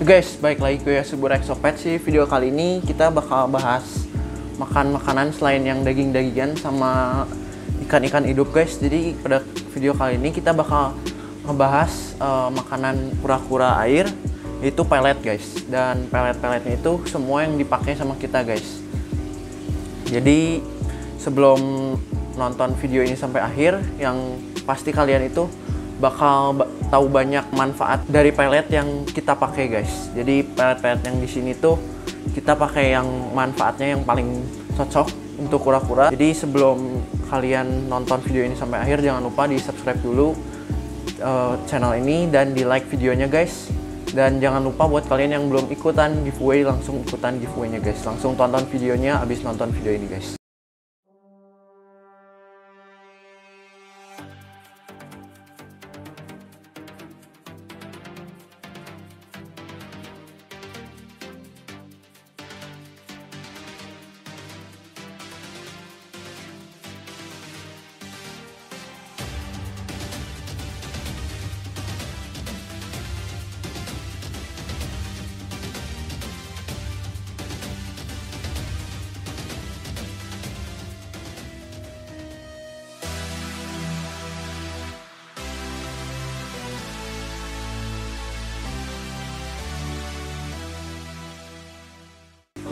Guys, balik lagi ke Subur Exopet sih. Video kali ini kita bakal bahas makanan selain yang daging-dagingan sama ikan-ikan hidup guys. Jadi pada video kali ini kita bakal ngebahas makanan kura-kura air, yaitu pelet guys. Dan pelet-peletnya itu semua yang dipakai sama kita guys. Jadi sebelum nonton video ini sampai akhir, yang pasti kalian itu bakal tahu banyak manfaat dari pelet yang kita pakai guys. Jadi pelet-pelet yang di sini tuh kita pakai yang manfaatnya yang paling cocok untuk kura-kura. Jadi sebelum kalian nonton video ini sampai akhir, jangan lupa di subscribe dulu channel ini dan di like videonya guys. Dan jangan lupa buat kalian yang belum ikutan giveaway, langsung ikutan giveaway-nya guys. Langsung tonton videonya abis nonton video ini guys.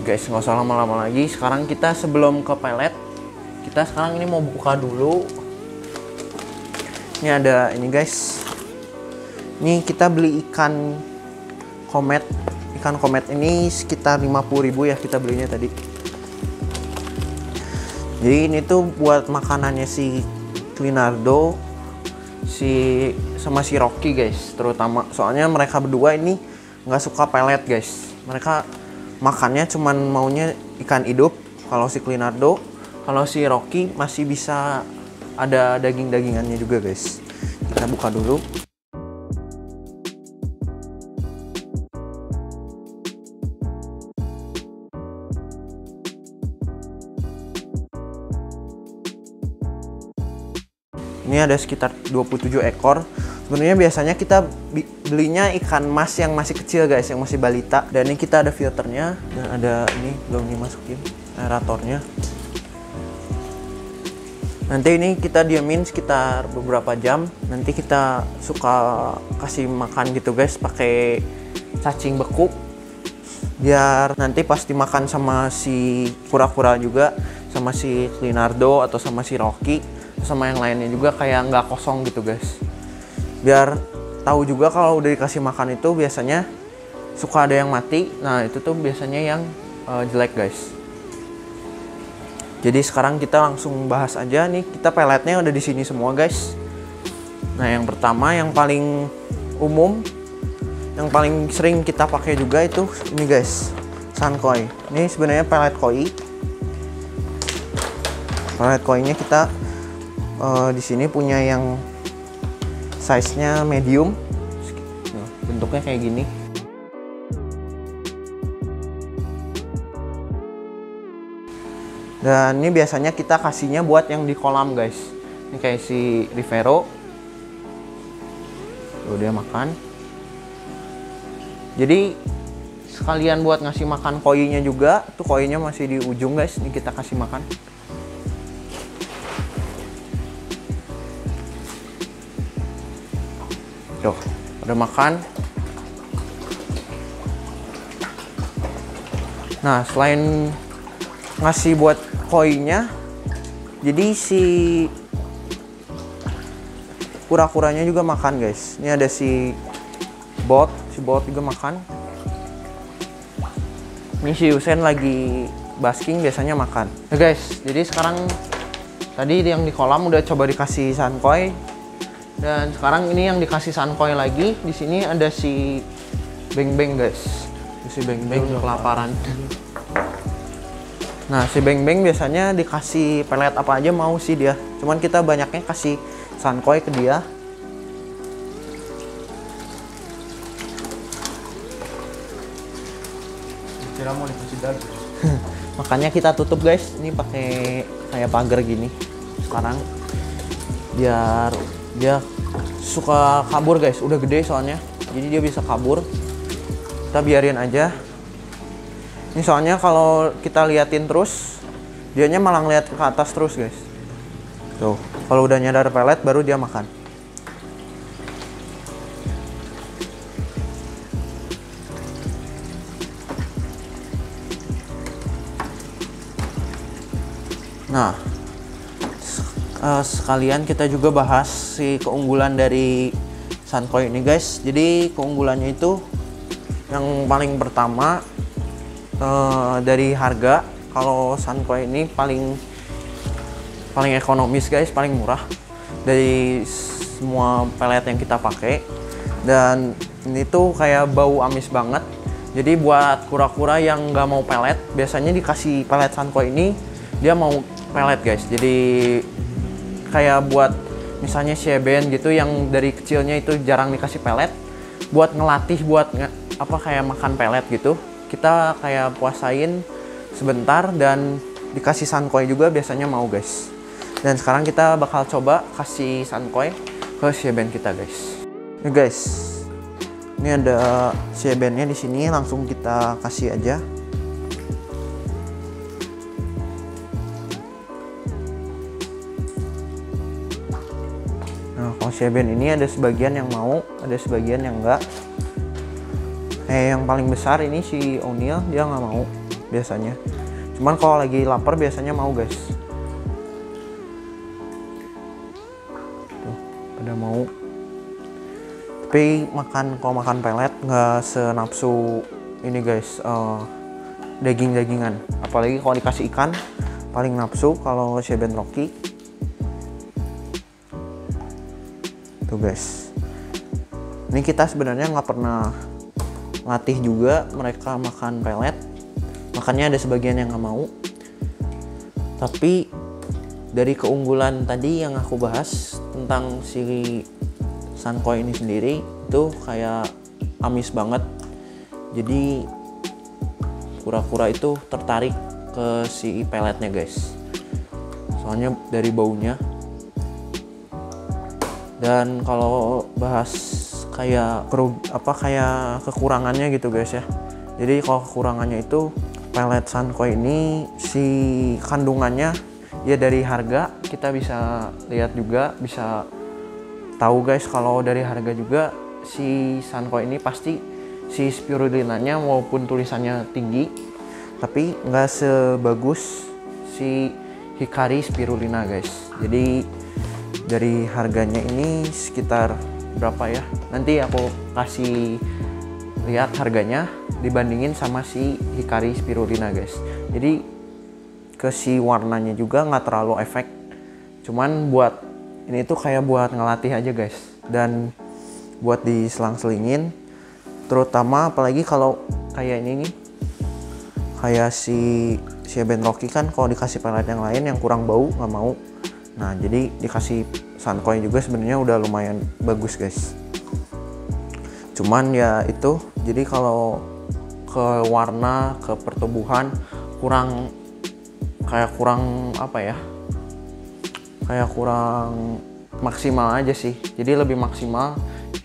Guys, nggak usah lama-lama lagi. Sekarang kita sebelum ke pelet, kita sekarang ini mau buka dulu. Ini ada ini guys. Ini kita beli ikan komet. Ikan komet ini sekitar 50.000 ya kita belinya tadi. Jadi ini tuh buat makanannya si Clinardo, sama si Rocky guys, terutama. Soalnya mereka berdua ini nggak suka pelet guys. Mereka makannya cuman maunya ikan hidup. Kalau si Clinardo, kalau si Rocky masih bisa ada daging-dagingannya juga guys. Kita buka dulu. Ini ada sekitar 27 ekor. Sebenarnya biasanya kita belinya ikan mas yang masih kecil guys, yang masih balita. Dan ini kita ada filternya, dan ada ini belum dimasukin aeratornya. Nanti ini kita diamin sekitar beberapa jam. Nanti kita suka kasih makan gitu guys, pakai cacing beku. Biar nanti pas dimakan sama si kura-kura juga, sama si Clinardo atau sama si Rocky, sama yang lainnya juga kayak nggak kosong gitu guys. Biar tahu juga kalau udah dikasih makan itu biasanya suka ada yang mati. Nah itu tuh biasanya yang jelek guys. Jadi sekarang kita langsung bahas aja nih. Kita peletnya udah di sini semua guys. Nah yang pertama, yang paling umum, yang paling sering kita pakai juga itu ini guys, Sankoi. Ini sebenarnya pelet koi. Pelet koinya kita di sini punya yang size-nya medium. Bentuknya kayak gini. Dan ini biasanya kita kasihnya buat yang di kolam guys. Ini kayak si Rivero. Tuh dia makan. Jadi sekalian buat ngasih makan koinya juga. Tuh koinya masih di ujung guys. Ini kita kasih makan. Tuh, udah makan. Nah, selain ngasih buat koinya, jadi si kura-kuranya juga makan guys. Ini ada si bot juga makan. Ini si Usain lagi basking, biasanya makan. Nah guys, jadi sekarang tadi yang di kolam udah coba dikasih sankoi. Dan sekarang ini yang dikasih sankoi lagi. Di sini ada si Beng Beng guys. Si Beng Beng kelaparan. Nah si Beng Beng biasanya dikasih pelet apa aja mau sih dia. Cuman kita banyaknya kasih sankoi ke dia. Kira mau dikasih daging. Makanya kita tutup guys. Ini pakai kayak pagar gini. Sekarang biar dia suka kabur guys, udah gede soalnya, jadi dia bisa kabur. kita biarin aja. Ini soalnya kalau kita liatin terus, dianya malah ngeliat ke atas terus guys. Tuh, kalau udah nyadar pelet baru dia makan. Nah, sekalian kita juga bahas si keunggulan dari Sunkoi ini guys. Jadi keunggulannya itu yang paling pertama dari harga. Kalau Sunkoi ini paling ekonomis guys, paling murah dari semua pelet yang kita pakai. Dan ini tuh kayak bau amis banget. Jadi buat kura-kura yang nggak mau pelet, biasanya dikasih pelet Sunkoi ini dia mau pelet guys. Jadi kayak buat misalnya Sheben gitu yang dari kecilnya itu jarang dikasih pelet, buat ngelatih buat kayak makan pelet gitu, kita kayak puasain sebentar dan dikasih Sunkoi juga biasanya mau guys. Dan sekarang kita bakal coba kasih Sunkoi ke Sheben kita guys. Nih guys, ini ada Shebennya di sini, langsung kita kasih aja. Nah, kalau Sheben ini ada sebagian yang mau, ada sebagian yang enggak. Yang paling besar ini si O'Neil, dia nggak mau biasanya. Cuman kalau lagi lapar biasanya mau guys. Tuh, pada mau. Tapi kalau makan pelet nggak senapsu ini guys, daging-dagingan. Apalagi kalau dikasih ikan, paling nafsu kalau Sheben Rocky. Tuh guys, ini kita sebenarnya nggak pernah latih juga mereka makan pelet, makanya ada sebagian yang nggak mau. Tapi dari keunggulan tadi yang aku bahas tentang si Sunkoi ini sendiri, itu kayak amis banget. Jadi kura-kura itu tertarik ke si peletnya guys, soalnya dari baunya. Dan kalau bahas kayak kekurangannya gitu guys ya. Jadi kalau kekurangannya itu pelet Sunkoi ini si kandungannya ya, dari harga kita bisa lihat juga, bisa tahu guys kalau dari harga juga si Sunkoi ini pasti si spirulinanya maupun tulisannya tinggi, tapi nggak sebagus si Hikari spirulina guys. Jadi dari harganya ini sekitar berapa ya, nanti aku kasih lihat harganya dibandingin sama si Hikari spirulina guys. Jadi ke si warnanya juga nggak terlalu efek, cuman buat ini tuh kayak buat ngelatih aja guys, dan buat diselang-selingin, terutama apalagi kalau kayak ini nih, kayak si Sheben Rocky kan kalau dikasih pelet yang lain yang kurang bau nggak mau. Nah jadi dikasih Sunkoi juga sebenarnya udah lumayan bagus guys. Cuman ya itu, jadi kalau ke warna, ke pertumbuhan kurang apa ya, kayak kurang maksimal aja sih. Jadi lebih maksimal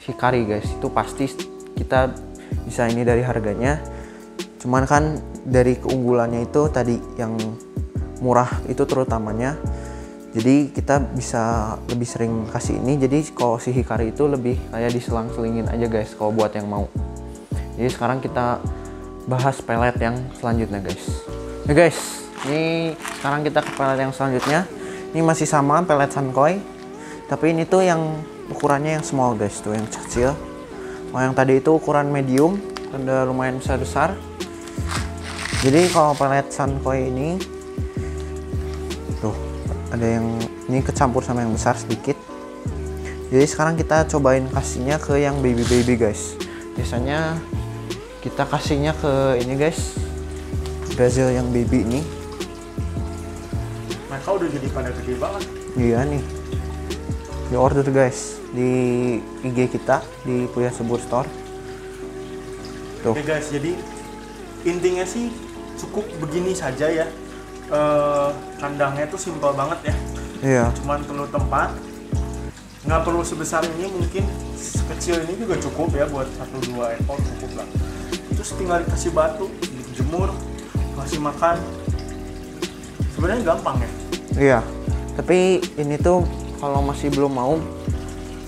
Hikari guys, itu pasti kita bisa ini dari harganya. Cuman kan dari keunggulannya itu tadi yang murah itu terutamanya, jadi kita bisa lebih sering kasih ini. Jadi kalau si Hikari itu lebih kayak diselang-selingin aja guys kalau buat yang mau. Jadi sekarang kita bahas pelet yang selanjutnya guys. Nah guys, ini sekarang kita ke pelet yang selanjutnya. Ini masih sama pelet Sunkoi, tapi ini tuh yang ukurannya yang small guys, tuh yang kecil. Oh, yang tadi itu ukuran medium, udah lumayan besar-besar. Jadi kalau pelet Sunkoi ini tuh ada yang ini kecampur sama yang besar sedikit. Jadi sekarang kita cobain kasihnya ke yang baby guys. Biasanya kita kasihnya ke ini guys, Brazil yang baby ini. Mereka udah jadi pada gede banget. Iya nih, di order guys di IG kita di Puya Subur Store. Tuh. Oke guys, jadi intinya sih cukup begini saja ya. Kandangnya tuh simpel banget ya. Iya. Cuman perlu tempat, nggak perlu sebesar ini, mungkin kecil ini juga cukup ya buat 1-2 ekor cukup lah. Itu terus tinggal dikasih batu, dijemur, kasih makan. Sebenarnya gampang ya. Iya, tapi ini tuh kalau masih belum mau,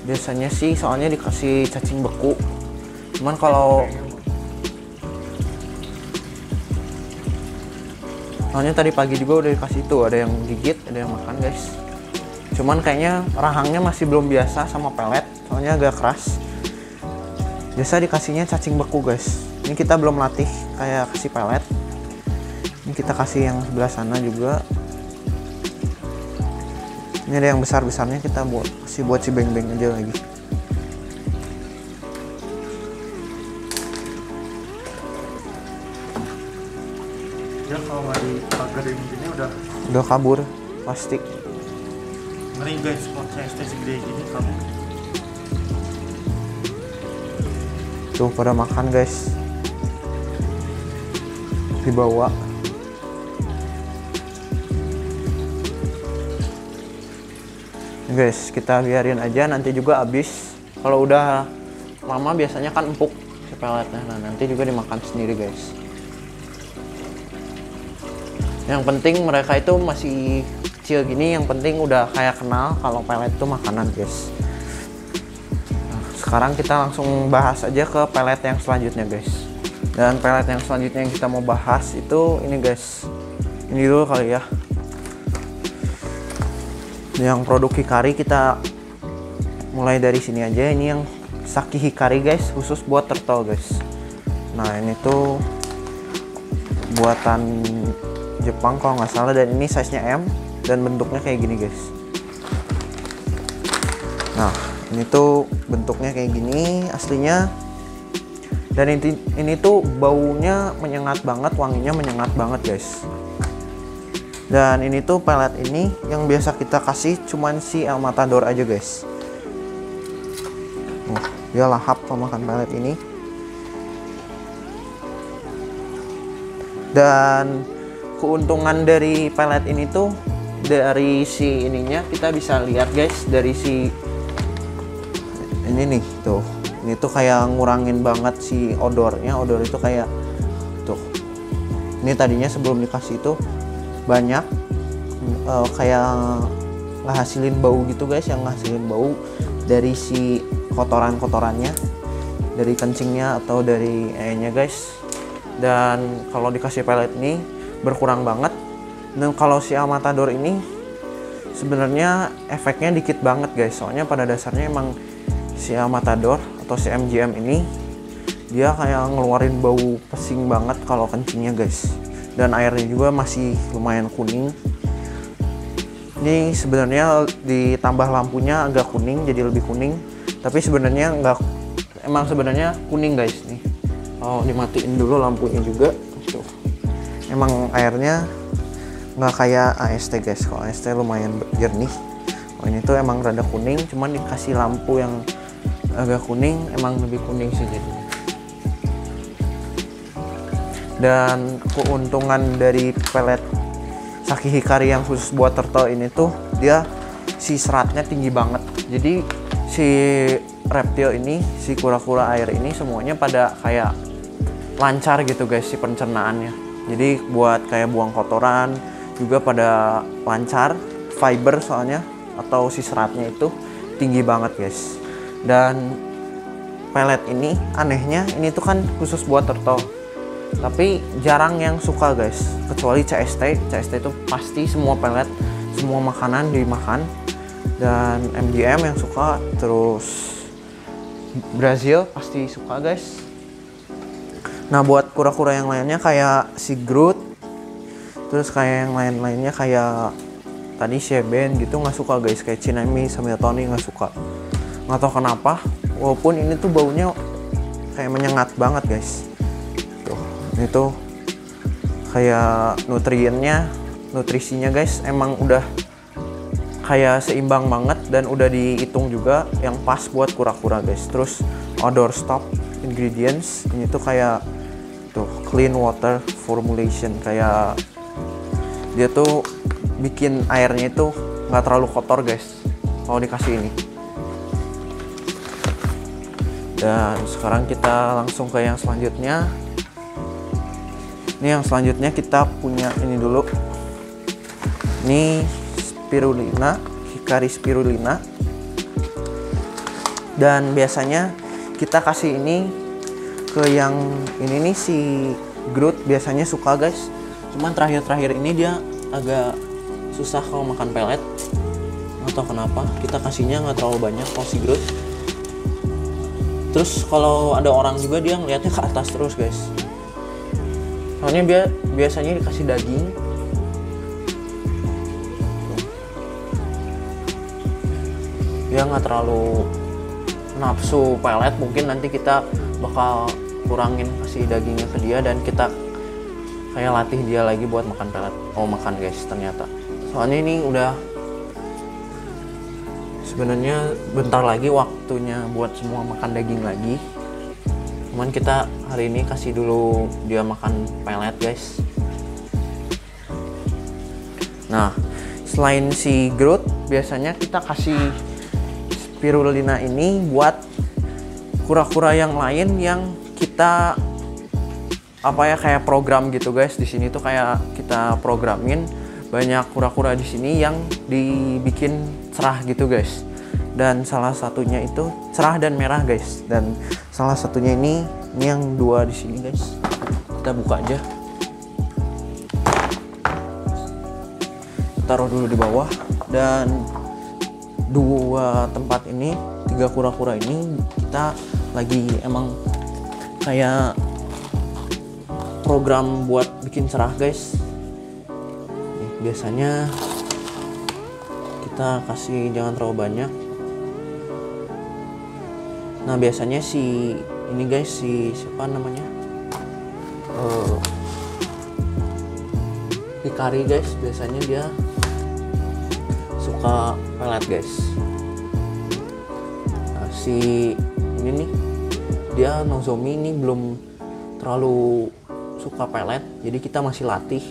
biasanya sih soalnya dikasih cacing beku. Cuman kalau soalnya tadi pagi juga udah dikasih tuh, ada yang gigit, ada yang makan guys. Cuman kayaknya rahangnya masih belum biasa sama pelet, soalnya agak keras. Biasa dikasihnya cacing beku guys. Ini kita belum latih kayak kasih pelet. Ini kita kasih yang sebelah sana juga. Ini ada yang besar-besarnya, kita kasih buat si beng-beng aja lagi. Ya kalau nggak dipagarin gini udah kabur pasti. ngeri guys, kalau CST segede gini kamu. Tuh pada makan guys, dibawa. Guys, kita biarin aja, nanti juga habis. Kalau udah lama biasanya kan empuk si peletnya. Nah, nanti juga dimakan sendiri guys. Yang penting mereka itu masih kecil gini, yang penting udah kayak kenal kalau pelet itu makanan guys. Nah, sekarang kita langsung bahas aja ke pelet yang selanjutnya guys. Dan pelet yang selanjutnya yang kita mau bahas itu ini guys. Ini dulu kali ya. Yang produk Hikari kita mulai dari sini aja. Ini yang Saki Hikari guys, khusus buat turtle guys. Nah ini tuh buatan Jepang kalau nggak salah, dan ini size nya M dan bentuknya kayak gini guys. Nah ini tuh bentuknya kayak gini aslinya, dan ini tuh baunya menyengat banget, wanginya menyengat banget guys. Dan ini tuh pelet ini yang biasa kita kasih cuman si El Matador aja guys. Dia lahap kalau makan pelet ini. Dan keuntungan dari pelet ini tuh, dari si ininya kita bisa lihat guys, dari si ini nih tuh. Ini tuh kayak ngurangin banget si odornya. Odor itu kayak tuh. Ini tadinya sebelum dikasih itu banyak kayak ngehasilin bau gitu guys, yang ngehasilin bau dari si kotorannya, dari kencingnya atau dari nya guys. Dan kalau dikasih pelet ini berkurang banget. Dan kalau si El Matador ini sebenarnya efeknya dikit banget guys, soalnya pada dasarnya emang si El Matador atau si MGM ini dia kayak ngeluarin bau pesing banget kalau kencingnya guys. Dan airnya juga masih lumayan kuning. Ini sebenarnya ditambah lampunya agak kuning, jadi lebih kuning. Tapi sebenarnya enggak, emang sebenarnya kuning guys nih. Oh, dimatiin dulu lampunya juga. Tuh. Emang airnya nggak kayak AST guys. Kalau AST lumayan jernih. Oh, ini tuh emang rada kuning, cuman dikasih lampu yang agak kuning, emang lebih kuning sih jadinya. Dan keuntungan dari pelet Saki Hikari yang khusus buat turtle ini tuh, dia si seratnya tinggi banget. Jadi si reptil ini, si kura-kura air ini semuanya pada kayak lancar gitu guys si pencernaannya. Jadi buat kayak buang kotoran juga pada lancar, fiber soalnya atau si seratnya itu tinggi banget guys. Dan pelet ini anehnya ini tuh kan khusus buat turtle, tapi jarang yang suka guys, kecuali CST itu pasti semua pelet, semua makanan dimakan. Dan MGM yang suka, terus Brazil pasti suka guys. Nah buat kura-kura yang lainnya kayak si Groot, terus kayak yang lain-lainnya kayak tadi Sheben gitu nggak suka guys, kayak Chinami sama Tony nggak suka. Nggak tahu kenapa, walaupun ini tuh baunya kayak menyengat banget guys. Itu kayak nutrisinya guys emang udah kayak seimbang banget, dan udah dihitung juga yang pas buat kura-kura guys. Terus odor stop ingredients ini tuh kayak tuh clean water formulation, kayak dia tuh bikin airnya itu nggak terlalu kotor guys kalau dikasih ini. Dan sekarang kita langsung ke yang selanjutnya. Ini yang selanjutnya kita punya ini dulu. Ini spirulina, Hikari spirulina. Dan biasanya kita kasih ini ke yang ini nih, si Groot biasanya suka guys. Cuman terakhir-terakhir ini dia agak susah kalau makan pelet. Nggak tahu kenapa, kita kasihnya nggak terlalu banyak kalau si Groot. Terus kalau ada orang juga dia ngeliatnya ke atas terus guys. Soalnya biasanya dikasih daging. Dia nggak terlalu nafsu pelet, mungkin nanti kita bakal kurangin kasih dagingnya ke dia dan kita kayak latih dia lagi buat makan pelet. Oh makan guys ternyata. Soalnya ini udah sebenarnya bentar lagi waktunya buat semua makan daging lagi. Cuman kita hari ini kasih dulu dia makan pelet guys. Nah, selain si Groot, biasanya kita kasih spirulina ini buat kura-kura yang lain yang kita kayak program gitu guys. Di sini tuh kayak kita programin banyak kura-kura di sini yang dibikin cerah gitu guys. Dan salah satunya itu cerah dan merah guys. Dan salah satunya ini yang dua di sini guys. Kita buka aja. Taruh dulu di bawah. Dan dua tempat ini, tiga kura-kura ini kita lagi emang kayak program buat bikin cerah guys. Biasanya kita kasih jangan terlalu banyak. Nah biasanya si ini guys, si siapa namanya, Hikari guys, biasanya dia suka pelet guys. Nah, si ini nih, dia Nozomi ini belum terlalu suka pelet, jadi kita masih latih.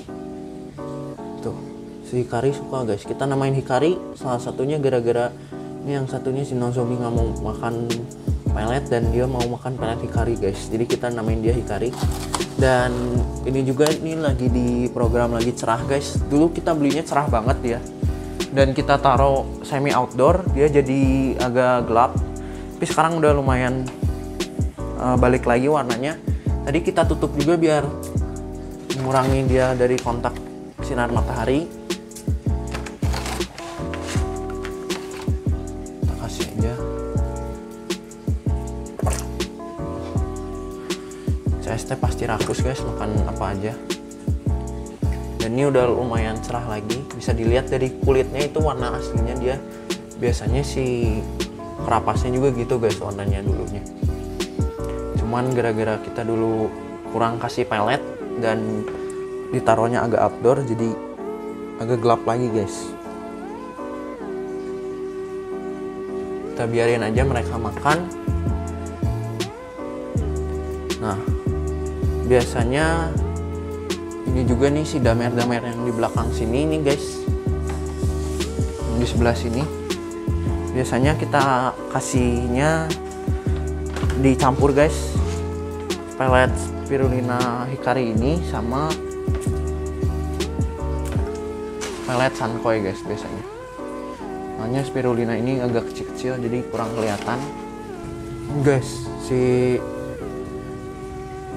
Tuh, si Hikari suka guys. Kita namain Hikari salah satunya gara-gara ini yang satunya si Nozomi nggak mau makan pelet dan dia mau makan pelet Hikari guys. Jadi kita namain dia Hikari. Dan ini juga ini lagi di program lagi cerah guys. Dulu kita belinya cerah banget dia. Dan kita taruh semi outdoor, dia jadi agak gelap. Tapi sekarang udah lumayan balik lagi warnanya. Tadi kita tutup juga biar mengurangi dia dari kontak sinar matahari. Kita kasih aja. CST pasti rakus guys, makan apa aja. Dan ini udah lumayan cerah lagi, bisa dilihat dari kulitnya itu warna aslinya dia. Biasanya si kerapasnya juga gitu guys warnanya dulunya. Cuman gara-gara kita dulu kurang kasih pelet dan ditaruhnya agak outdoor, jadi agak gelap lagi guys. Kita biarin aja mereka makan. Nah, biasanya ini juga nih si damer-damer yang di belakang sini nih guys, yang di sebelah sini. Biasanya kita kasihnya dicampur guys, pelet spirulina Hikari ini sama pelet Sankoi guys biasanya. Makanya spirulina ini agak kecil-kecil jadi kurang kelihatan guys. Si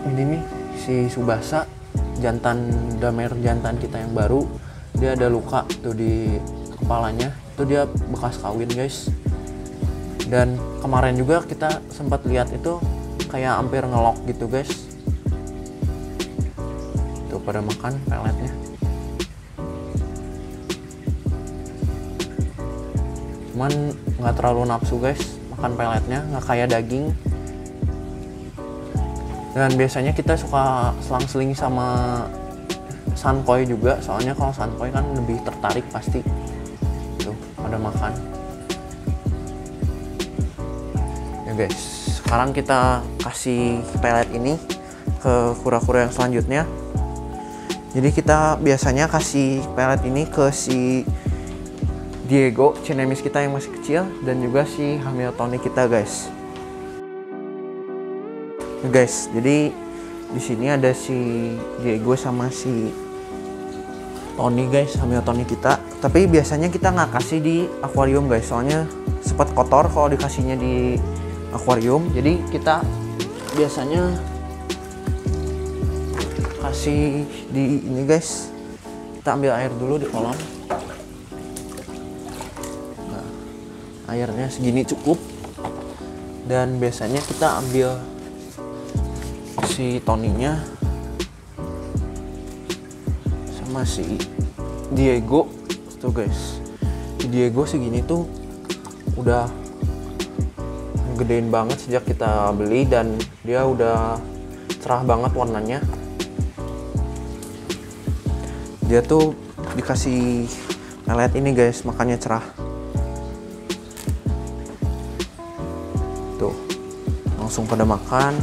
ini nih si Tsubasa, jantan damer jantan kita yang baru, dia ada luka tuh di kepalanya. Itu dia bekas kawin guys. Dan kemarin juga kita sempat lihat itu kayak hampir ngelok gitu guys. Tuh pada makan peletnya. Cuman nggak terlalu nafsu guys makan peletnya, nggak kayak daging. Dan biasanya kita suka selang-seling sama Sankoi juga, soalnya kalau Sankoi kan lebih tertarik pasti. Tuh pada makan. Ya guys, sekarang kita kasih pelet ini ke kura-kura yang selanjutnya. Jadi kita biasanya kasih pelet ini ke si Diego, Cinemis kita yang masih kecil, dan juga si Hamiltoni kita guys. Guys, jadi Di sini ada si Diego sama si Tony guys, hamil Tony kita. Tapi biasanya kita nggak kasih di akuarium guys, soalnya sempat kotor kalau dikasihnya di akuarium. Jadi kita biasanya kasih di ini guys. Kita ambil air dulu di kolam. Nah, airnya segini cukup. Dan biasanya kita ambil si Tony-nya sama si Diego tuh guys. Si Diego segini tuh udah gedein banget sejak kita beli, dan dia udah cerah banget warnanya. Dia tuh dikasih pelet ini guys, makanya cerah. Tuh, langsung pada makan.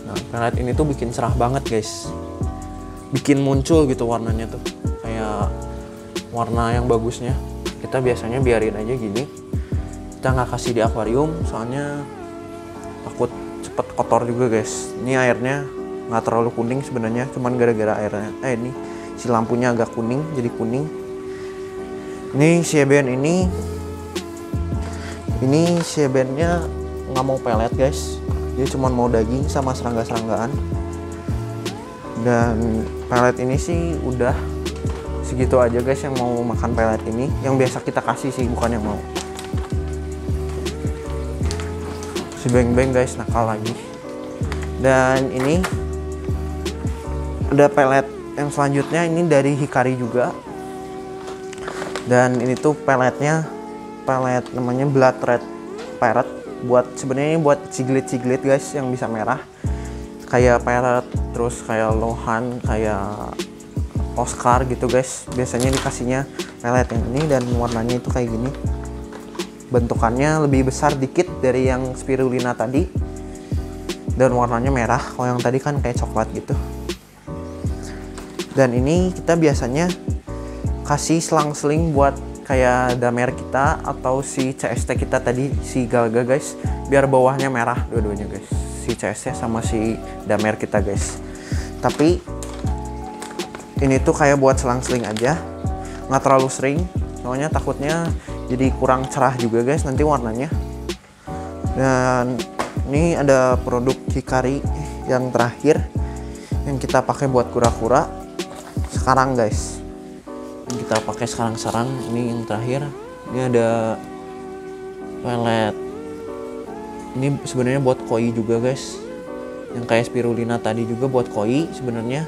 Nah, pelet ini tuh bikin cerah banget guys. Bikin muncul gitu warnanya tuh. Kayak warna yang bagusnya. Kita biasanya biarin aja gini. Kita nggak kasih di akuarium, soalnya takut cepet kotor juga guys. Ini airnya nggak terlalu kuning sebenarnya, cuman gara-gara airnya ini si lampunya agak kuning, jadi kuning. Ini si Eben ini si Ebennya nggak mau pelet guys, dia cuma mau daging sama serangga-seranggaan. Dan pelet ini sih udah segitu aja guys yang mau makan pelet ini, yang biasa kita kasih sih, bukan yang mau. Si Beng-Beng guys nakal lagi. Dan ini ada pelet yang selanjutnya, ini dari Hikari juga. Dan ini tuh peletnya pelet namanya Blood Red Parrot. Buat sebenarnya ini buat ciglit-ciglit guys yang bisa merah. Kayak parrot, terus kayak lohan, kayak Oscar gitu guys. Biasanya dikasihnya pelet yang ini, dan warnanya itu kayak gini. Bentukannya lebih besar dikit dari yang spirulina tadi, dan warnanya merah. Kalau yang tadi kan kayak coklat gitu. Dan ini kita biasanya kasih selang-seling buat kayak damer kita atau si CST kita tadi, si Galga guys, biar bawahnya merah dua-duanya guys, si CST sama si damer kita guys. Tapi ini tuh kayak buat selang-seling aja, nggak terlalu sering, soalnya takutnya jadi kurang cerah juga guys nanti warnanya. Dan ini ada produk Hikari yang terakhir yang kita pakai buat kura-kura sekarang guys. Yang kita pakai sekarang ini yang terakhir. Ini ada pelet. Ini sebenarnya buat koi juga guys. Yang kayak spirulina tadi juga buat koi sebenarnya.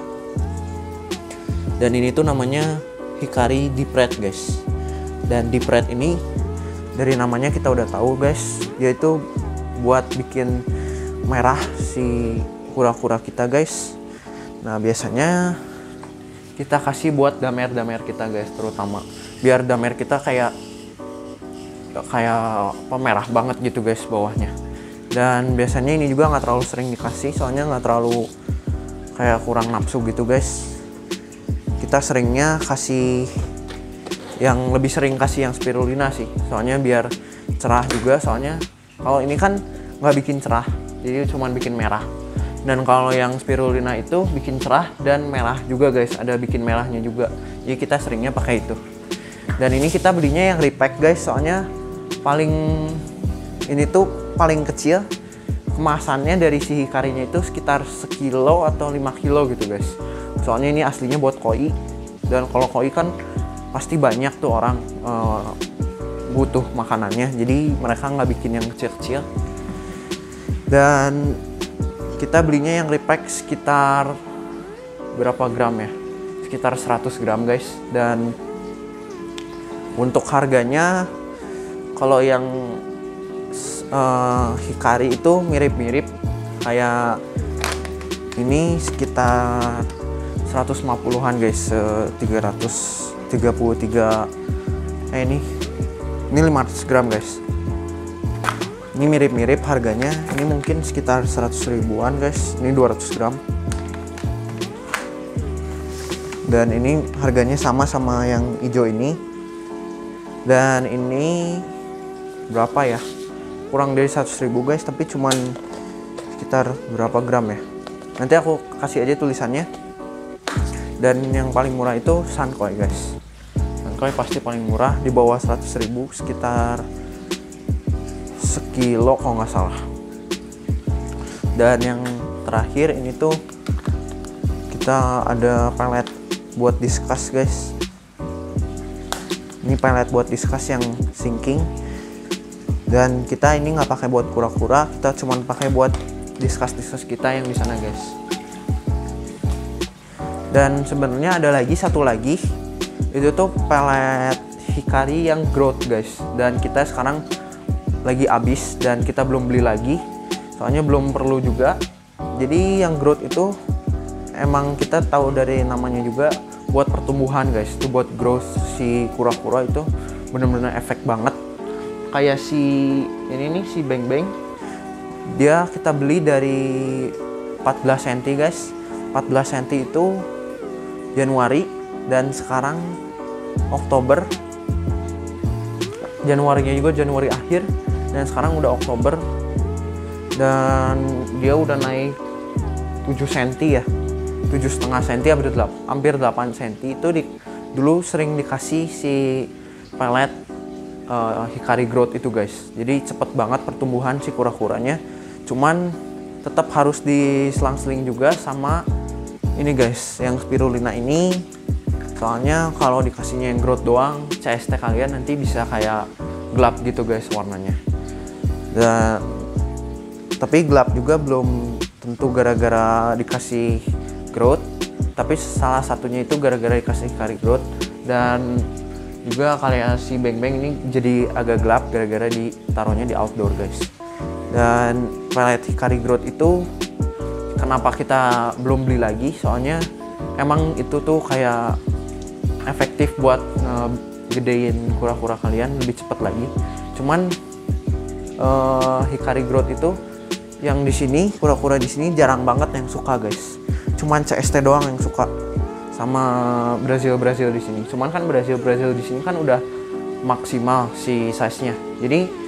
Dan ini tuh namanya Hikari Deep Red guys. Dan Deep Red ini dari namanya kita udah tahu guys, yaitu buat bikin merah si kura-kura kita guys. Nah biasanya kita kasih buat damer-damer kita guys, terutama biar damer kita kayak pemerah banget gitu guys bawahnya. Dan biasanya ini juga nggak terlalu sering dikasih, soalnya nggak terlalu kayak kurang nafsu gitu guys. Kita seringnya kasih yang lebih sering kasih yang spirulina sih, soalnya biar cerah juga. Soalnya kalau ini kan nggak bikin cerah, jadi cuman bikin merah. Dan kalau yang spirulina itu bikin cerah dan merah juga guys, ada bikin merahnya juga. Jadi kita seringnya pakai itu. Dan ini kita belinya yang repack guys, soalnya ini tuh paling kecil. Kemasannya dari si Hikarinya itu sekitar 1 kilo atau 5 kilo gitu guys. Soalnya ini aslinya buat koi, dan kalau koi kan pasti banyak tuh orang butuh makanannya, jadi mereka nggak bikin yang kecil-kecil. Dan kita belinya yang repack sekitar berapa gram ya? Sekitar 100 gram guys. Dan untuk harganya, kalau yang Hikari itu mirip-mirip kayak ini, sekitar 150-an guys, 333 ini 500 gram guys. Ini mirip-mirip harganya, ini mungkin sekitar 100 ribuan guys. Ini 200 gram. Dan ini harganya sama yang hijau ini. Dan ini berapa ya, kurang dari 100.000 guys, tapi cuman sekitar berapa gram ya, nanti aku kasih aja tulisannya. Dan yang paling murah itu Sunkoi guys. Sunkoi pasti paling murah, di bawah 100.000, sekitar sekilo kalau nggak salah. Dan yang terakhir ini tuh kita ada pelet buat diskus guys. Ini pelet buat diskus yang sinking, dan kita ini nggak pakai buat kura-kura, kita cuman pakai buat diskus kita yang di sana guys. Dan sebenarnya ada lagi satu lagi, itu tuh pelet Hikari yang growth guys, dan kita sekarang lagi habis dan kita belum beli lagi, soalnya belum perlu juga. Jadi yang growth itu emang kita tahu dari namanya juga buat pertumbuhan guys, itu buat growth si kura-kura itu bener-bener efek banget. Kayak si ini nih, si Beng Beng, dia kita beli dari 14 cm guys. 14 cm itu Januari, dan sekarang Oktober. Januarinya juga Januari akhir, dan sekarang udah Oktober, dan dia udah naik 7 cm ya, 7,5 cm, hampir 8 cm. Itu dulu sering dikasih si pelet Hikari growth itu guys, jadi cepet banget pertumbuhan si kura-kuranya. Cuman tetap harus diselang-seling juga sama ini guys, yang spirulina ini. Soalnya kalau dikasihnya yang growth doang, CST kalian nanti bisa kayak gelap gitu guys warnanya. Dan tapi gelap juga belum tentu gara-gara dikasih growth, tapi salah satunya itu gara-gara dikasih Hikari growth. Dan juga kayak si Beng Beng ini jadi agak gelap gara-gara ditaruhnya di outdoor guys. Dan pelet Hikari growth itu kenapa kita belum beli lagi, soalnya emang itu tuh kayak efektif buat gedein kura-kura kalian lebih cepat lagi. Cuman Hikari growth itu yang di sini, kura-kura di sini jarang banget yang suka guys. Cuman CST doang yang suka, sama Brazil di sini. Cuman kan Brazil di sini kan udah maksimal si size-nya. Jadi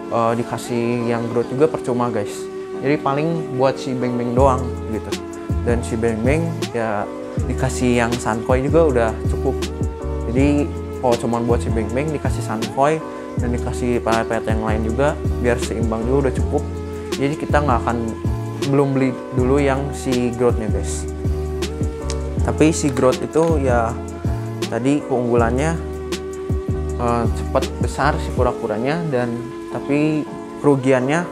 dikasih yang growth juga percuma guys. Jadi paling buat si Beng Beng doang gitu. Dan si Beng Beng ya dikasih yang Sunkoi juga udah cukup. Jadi kalau cuman buat si Beng Beng dikasih Sunkoi dan dikasih pelet-pelet yang lain juga biar seimbang juga udah cukup. Jadi kita belum beli dulu yang si growth-nya guys. Tapi si growth itu ya tadi keunggulannya cepat besar si kura-kuranya, dan tapi kerugiannya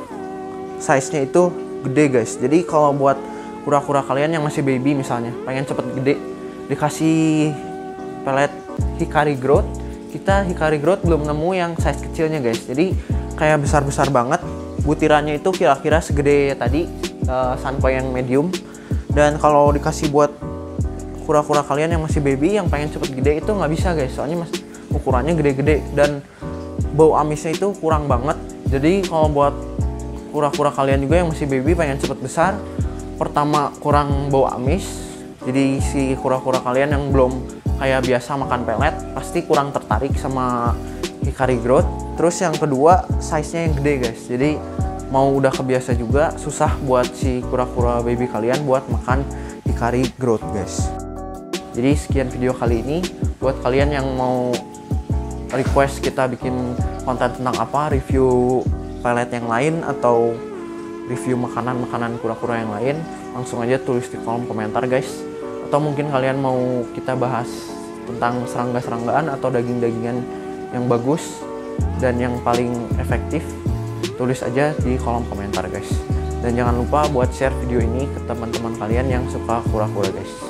size-nya itu gede guys. Jadi kalau buat kura-kura kalian yang masih baby misalnya pengen cepet gede, dikasih pelet Hikari growth, kita Hikari growth belum nemu yang size kecilnya guys. Jadi kayak besar-besar banget, butirannya itu kira-kira segede tadi Sunkoi yang medium. Dan kalau dikasih buat kura-kura kalian yang masih baby yang pengen cepet gede itu nggak bisa guys, soalnya ukurannya gede-gede dan bau amisnya itu kurang banget. Jadi kalau buat kura-kura kalian juga yang masih baby pengen cepet besar, pertama kurang bau amis, jadi si kura-kura kalian yang belum kayak biasa makan pelet pasti kurang tertarik sama Hikari growth. Terus yang kedua size-nya yang gede guys, jadi mau udah kebiasa juga susah buat si kura-kura baby kalian buat makan Hikari growth guys. Jadi sekian video kali ini. Buat kalian yang mau request kita bikin konten tentang apa, review pelet yang lain atau review makanan-makanan kura-kura yang lain, langsung aja tulis di kolom komentar guys. Atau mungkin kalian mau kita bahas tentang serangga-seranggaan atau daging-dagingan yang bagus dan yang paling efektif, tulis aja di kolom komentar guys. Dan jangan lupa buat share video ini ke teman-teman kalian yang suka kura-kura guys.